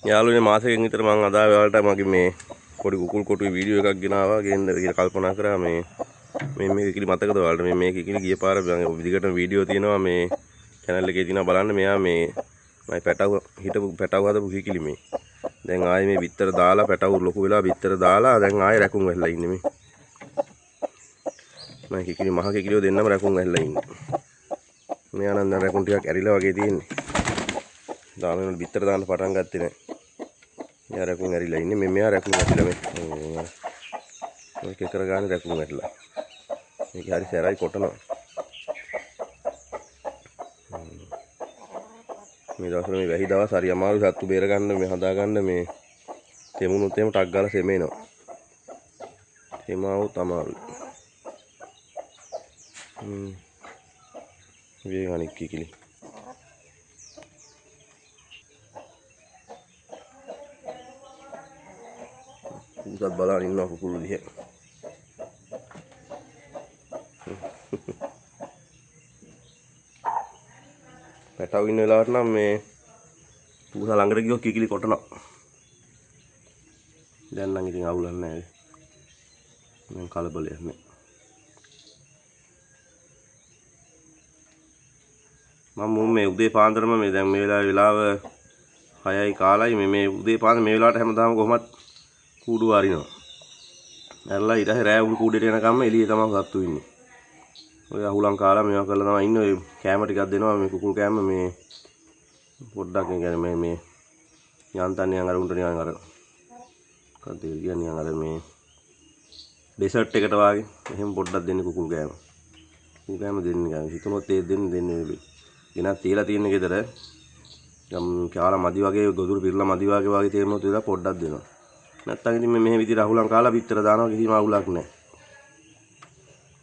යාළුවනේ මාසෙකින් විතර මම අදා ඔයාලට මගේ මේ පොඩි කුකුල් කොටුවේ වීඩියෝ එකක් ගෙනාවා ගේන්න කියලා කල්පනා කරා මේ මේ කිකිලි මතකද ඔයාලට මේ කිකිලි ගිය පාර විදිහට වීඩියෝ තියෙනවා මේ channel එකේ තියෙනවා බලන්න මෙයා මේ මම පැටව හිටපු පැටව හදපු කිකිලි මේ දැන් ආයේ මේ බිත්තර දාලා පැටව ලොකු වෙලා බිත්තර දාලා දැන් ආයේ රැකුන් වෙලා ඉන්නේ මේ මම කිකිලි මහ කිකිලියෝ දෙන්නම රැකුන් වෙලා ඉන්නේ මෙයා නම් දැන් රැකුන් ටිකක් ඇරිලා වගේ තියෙන්නේ දාන බිත්තර දාන්න පටන් ගත්තේ නැහැ මෙයා රැකුන් ඇරිලා ඉන්නේ මේ මෙයා රැකුන් ඇරිලා මේ මේක කරගන්න රැකුන් ඇරිලා මේක හරි සැරයි කොටනවා මේ දවස්වල මේ වැහි දවස් හරි අමාරුයි සත්තු බේර ගන්න මේ හදා ගන්න මේ තෙමුණුත් එහෙම ටක් ගාලා සෙමෙනවා තෙමාවුත් අමාරුයි මේ අනික් කිකිලි උසත් බලන් ඉන්නවා කුකුළු දිහා පැටව ඉන්න වෙලාවට නම් මේ පුතා ළඟට ගියොත් කිකිලි කොටනවා දැන් නම් ඉතින් අවුලක් නැහැ මම කලබලයක් නැහැ මම මේ උදේ පාන්දරම මේ දැන් මේ වෙලාව 6යි කාලයි මේ උදේ පාන්දර මේ වෙලාවට හැමදාම කොහොමත් කූඩු වරිනවා. ඇරලා ඊට පස්සේ රෑ උණු කූඩේට යනකම් එළියේ තමයි සත්තු ඉන්නේ. ඔය අහුලන් කාලා මේවා කරලා තමයි ඉන්නේ. ඔය කෑම ටිකක් දෙනවා මේ කුකුල් කෑම මේ පොඩ්ඩක් කියන්නේ මේ යන්තම් නිකන් අර උන්ට නිකන් අර මොකක්ද කියන්නේ නිකන් අර මේ ඩෙසර්ට් එකට වාගේ එහෙම පොඩ්ඩක් දෙන්නේ කුකුල් කෑම. කුකුල් කෑම දෙන්නේ නිකන් හිතුනොත් ඒ දෙන්නේ ගෙනත් තියලා තියෙන ගෙදර යම් කාලා මදි වගේ ගොදුරු පිරලා මදි වගේ තේරුනොත් විතර පොඩ්ඩක් දෙනවා. නැත්තම් ඉතින් මේ විදිහට අහුලන් කාලා පිටර දානවා කිසිම අවුලක් නැහැ.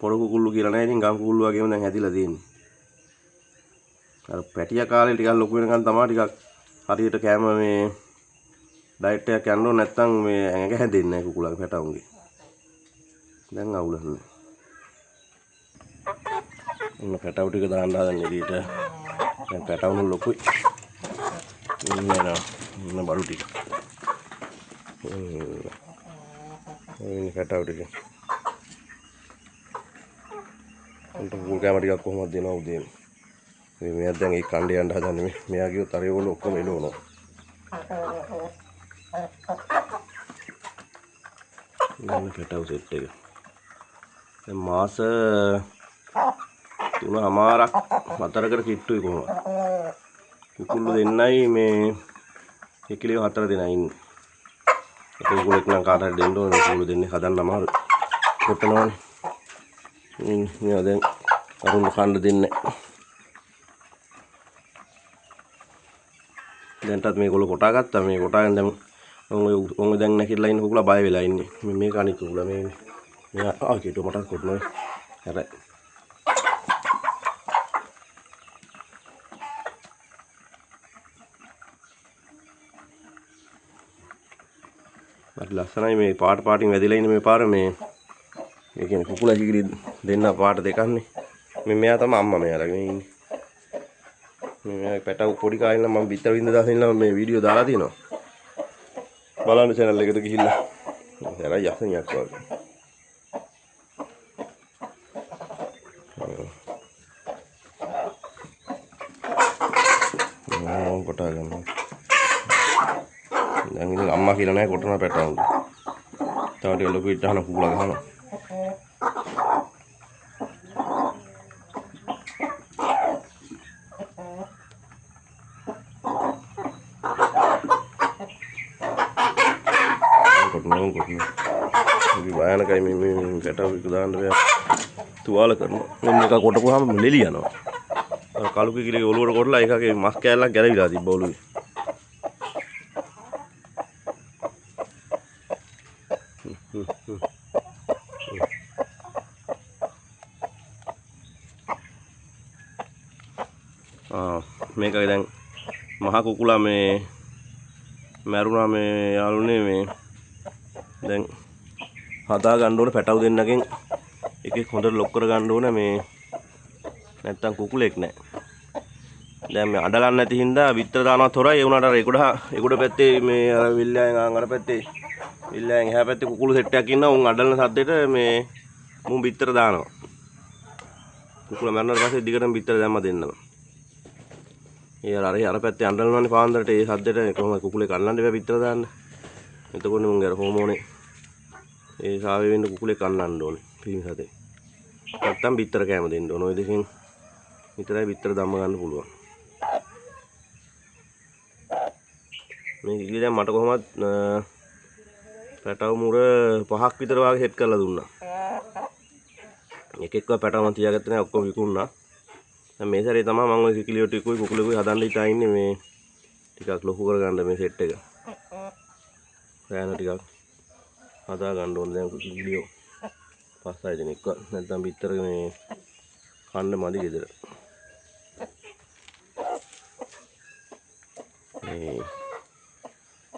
පොර කුකුල්ලු කියලා නැහැ ඉතින් ගම් කුකුල්ලු වගේම දැන් හැදිලා තියෙන්නේ. අර පැටියා කාලේ ටිකක් ලොකු වෙනකන් තමයි ටිකක් හරියට කෑම මේ ඩයට් එකක් යන්න ඕන නැත්තම් මේ ඇඟ හැදෙන්නේ නැහැ කුකුලගේ පැටවුන්ගේ. දැන් අවුලක් නැහැ. ඔන්න පැටව ටික දාන්න හදන්නේ එළියට. දැන් පැටවුන් ලොකුයි. ඉන්න බඩු ටික. ini පැටව ටික. උන්ට කුකුල් කෑම ටිකක් කොහොමද දෙනවා උදේම. මේ මෙයා දැන් ඒ කණ්ඩේ යන්න හදන්නේ මෙයා ගියොත් අර ඒගොල්ලෝ ඔක්කොම එළවනවා. ඉන්න පැටව සෙට් එක. දැන් මාස 3මාරක් 4කට කිට්ටුයි කොහොමද. කුකුල්ලු දෙන්නයි මේ කිකිලියෝ 4 දෙනා ඉන්නේ. කුකුලෙක් නම් කාටද දෙන්න ඕනේ කුකුළු දෙන්නේ හදන්න අමාරුයි. කොටනවනේ. මෙයා දැන් අරුණ කන්න දෙන්නේ. දැන්ටත් මේගොල්ලෝ කොටා ගත්තා මේ කොටාගෙන දැන් ඔය දැන් නැකිලා ඉන්න කුකුලා බය වෙලා ඉන්නේ. මේක අනිත් කුකුලා මේ මෙයා ආකේට මට කොටනවා. හැබැයි අර ලස්සනයි මේ පාටින් වැදිලා ඉන්නේ මේ පාර මේ ඒ කියන්නේ කුකුලා කිකිලි දෙන්න පාට දෙකන්නේ මේ මෙයා තමයි අම්මා මෙයාලා මේ ඉන්නේ මේ පැටව පොඩි කාලේ නම් මම බිත්තර වින්ද දාලා ඉන්නවා මේ වීඩියෝ දාලා තියෙනවා බලන්න channel එකට ගිහිල්ලා හරි යසනියක් වගේ කොටා ගන්නවා දැන් ඉතින් අම්මා කියලා නැහැ කොටන පැටවුන්. තව ටික ලොකු ඉච්චහන කුකුලා ගහනවා. කොටනවා. මේ බයනකයි මේ පැටව එක දාන්න බෑ. තුවාල කරනවා. මෙන්න එක කොටපුවාම ලෙලි යනවා. අර කළු කිකිලි ඔලුවට කොටලා ඒකගේ මස් කෑල්ලක් ගැලවිලා තිබ්බ ඔලුවේ. මේක දැන් මහ කුකුලා මේ මැරුණා මේ යාළුනේ මේ දැන් හදා ගන්න ඕනේ පැටව දෙන්නගෙන් එකෙක් හොඳට ලොක් කර ගන්න ඕනේ මේ නැත්තම් කුකුලෙක් නැහැ දැන් මේ අඬලන්නේ නැති හින්දා විතර දානවා තොරයි ඒ උනාට අර ඒගොඩ පැත්තේ මේ අර විල්ලයන් අර පැත්තේ විල්ලයන් එහා පැත්තේ කුකුළු සෙට් එකක් ඉන්නවා උන් අඬලන සද්දෙට මේ මුන් විතර දානවා කුකුලා මරනාට පස්සේ දිගටම විතර දැම්ම දෙන්නවා ඒ අර පැත්තේ අඬලනවානේ පාන්දරට ඒ සද්දෙට කොහොමද කුකුලේ කන්නන්න බෑ විතර දාන්න එතකොට මුන්ගේ අර හෝමෝනේ ඒ සාවේ වෙන්න කුකුලේ කන්නන්න ඕනේ පිරිමි සතේ නැත්තම් විතර කෑම දෙන්න ඕන ඔය දෙකෙන් විතරයි විතර දම්ම ගන්න පුළුවන් මේ කිලි දැන් මට කොහොමත් පැටව මුර 5ක් විතර වගේ සෙට් කරලා දුන්නා එක එකව පැටව මම තියාගත්තේ නැහැ ඔක්කොම විකුණා දැන් මේ සැරේ තමයි මම ඔය කිලියෝ ටිකුයි කුකුලෙකුයි හදන්න ඉතා ඉන්නේ මේ ටිකක් ලොකු කරගන්න මේ සෙට් එක රෑන ටිකක් හදා ගන්න ඕනේ දැන් කිලියෝ 5-6 දෙනෙක්ව නැත්නම් විතර මේ කන්න මදි ගෙදර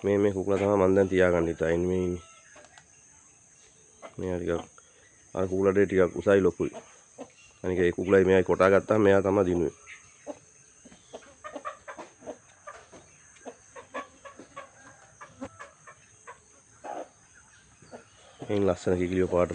මේ කුකුලා තමයි මම දැන් තියාගන්න හිතා ඉන්නේ මේ ඉන්නේ මෙයා ටිකක් අර කුකුලාට ටිකක් උසයි ලොකුයි අනික ඒ කුකුලයි මෙයයි කොටා ගත්තාම මෙයා තමයි දිනුවේ එයින් ලස්සන කිකිලියෝ පාට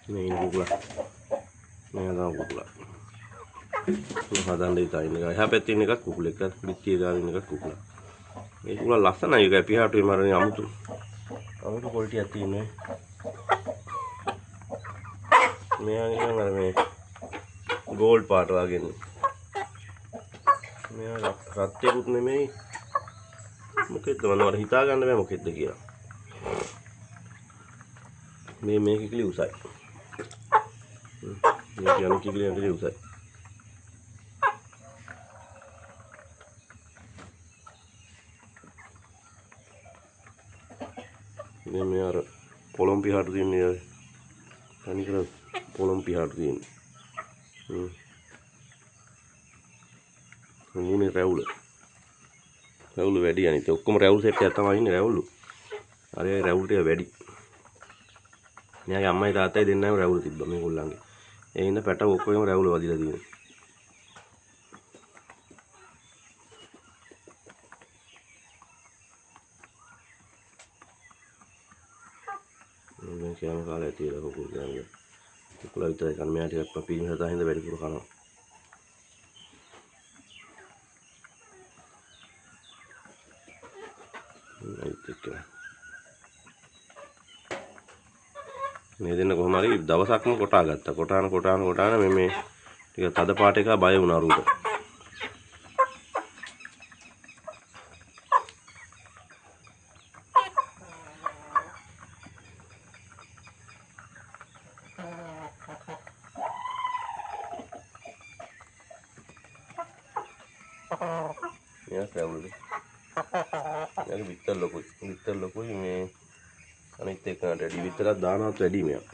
මේ කුකුලා මේ තමයි කුකුලා හදන්න ඉතින් ඉන්න එක එහා පැත්තේ ඉන්න එකක් කුකුලෙක් පිටියේ දාගෙන ඉන්න එකක් කුකුලා මේ කුකුලා ලස්සනයි ඒක පියාටුවේ මරන්නේ අමුතු ක්වොලිටියක් තියෙනවා මෙයා නිකන් අර මේ ගෝල්ඩ් පාට වගේ නේ මෙයා රත්යකුත් නෙමෙයි මොකෙද්ද මම හිතා ගන්න බෑ මොකෙද්ද කියලා මේ කිකිලි උසයි මේ කියන කිකිලි ඇඟිලි උසයි මේ අර පොළොම් පිහාට තියෙන්නේ තනිකර පොළොම් පිහාට තියෙන්නේ මුනේ රැවුල වැඩි අනිත් ඔක්කොම රැවුල් සෙට් එකක් තමයි ඉන්නේ රැවුල් අර ඒ රැවුල් ටික වැඩි මෙයාගේ අම්මයි තාත්තයි දෙන්නම රැවුල් තිබ්බා මේගොල්ලන්ගේ ඒ ඉන්න පැටව ඔක්කොම රැවුල වදිලා තියෙනවා මේ කෑම කාලේ තියලා කුකුල් කෑම කුකුලා විතරයි කන මෙයා ටිකක් පිරිමි හදා හින්දා වැඩිපුර කනවා මේ දෙන්න කොහොම හරි දවසක්ම කොටා ගත්තා කොටාන මේ ටික තද පාට එක බය වුණා රුට මෙයා කැවුලේ මෙයාගේ විතර ලොකුයි මේ අනිත් එකකට වැඩි විතරක් දානවත් වැඩි මෙයා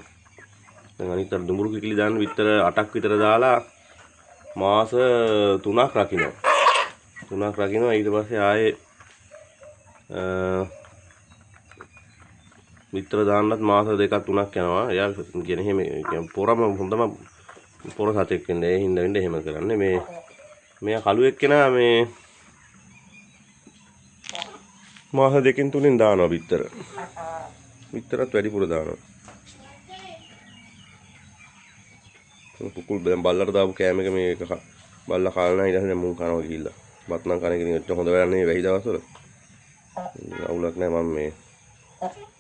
දැන් අනිත් අර දුඹුරු කිකිලි දාන්න විතර 8ක් විතර දාලා මාස 3ක් රකින්නවා ඊට පස්සේ ආයේ විතර දාන්නත් මාස 2ක් 3ක් යනවා එයා කියන එහෙම පොරම හොඳම පොර සතෙක් වෙන්නේ ඒ හින්දා වෙන්නේ එහෙම කරන්නේ මේ මෙයා කළු එක්කෙනා මේ මාස 2කින් 3කින් දානවා විතරත් වැඩිපුර දානවා කුකුල් දැන් බල්ලට දාපු කෑම එක මේක බල්ලා කාලා නැහැ ඊට පස්සේ මුන් කනවා ගිහිල්ලා බත් නම් කන එක ඉතින් හොඳ වැඩක් නෙවෙයි වෙයි දවස්වල අවුලක් නැහැ මම මේ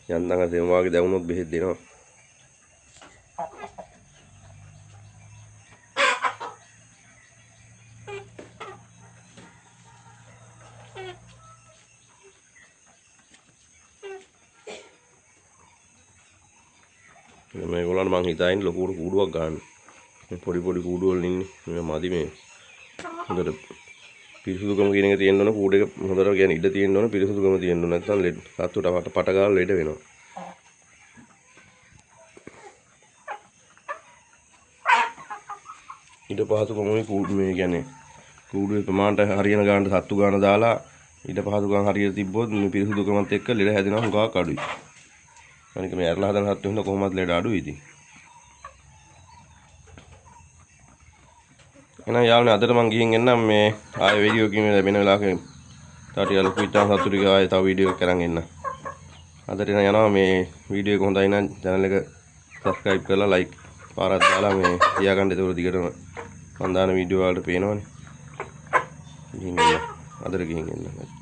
යන්තම් අර දෙම වාගේ දැවුනොත් බෙහෙත් දෙනවා මේගොල්ලන්ට මං හිතාගෙන ලොකුට කූඩුවක් ගන්න. මේ පොඩි කූඩු වල ඉන්නේ. මේ මදි මේ. හොඳට පිරිසුදුකම කියන එක තියෙන්න ඕන කූඩේක හොඳට කියන්නේ ඉඩ තියෙන්න ඕන පිරිසුදුකම තියෙන්න ඕන නැත්නම් සත්තුට පට ගාලා ලෙඩ වෙනවා. ඊට පහසුකම මේ කියන්නේ කූඩුවේ ප්‍රමාණයට හරියන ගානට සත්තු ගාන දාලා ඊට පහසුකම් හරියට තිබ්බොත් මේ පිරිසුදුකමත් එක්ක ලෙඩ හැදෙනවා හුඟක් අඩුයි. අනික මේ ඇරලා හදන සත්තු හින්දා කොහොමද ලෙඩ අඩුයි ඉතින්. එහෙනම් යාළුවනේ අදට මම ගිහින් එන්නම් මේ ආයෙ වීඩියෝ එකකින් වෙන වෙලාවක තව ටික ලොකු ඉච්චා සත්තු ටික ආයෙ තව වීඩියෝ එකක් කරන් එන්න. අදට එන යනවා මේ වීඩියෝ එක හොඳයි නම් channel එක subscribe කරලා like පාරක් දාලා මේ තියාගන්න. ඒක දිගටම මම දාන වීඩියෝ වලට පේනවනේ. ගිහින් එන්න. අදට ගිහින් එන්න.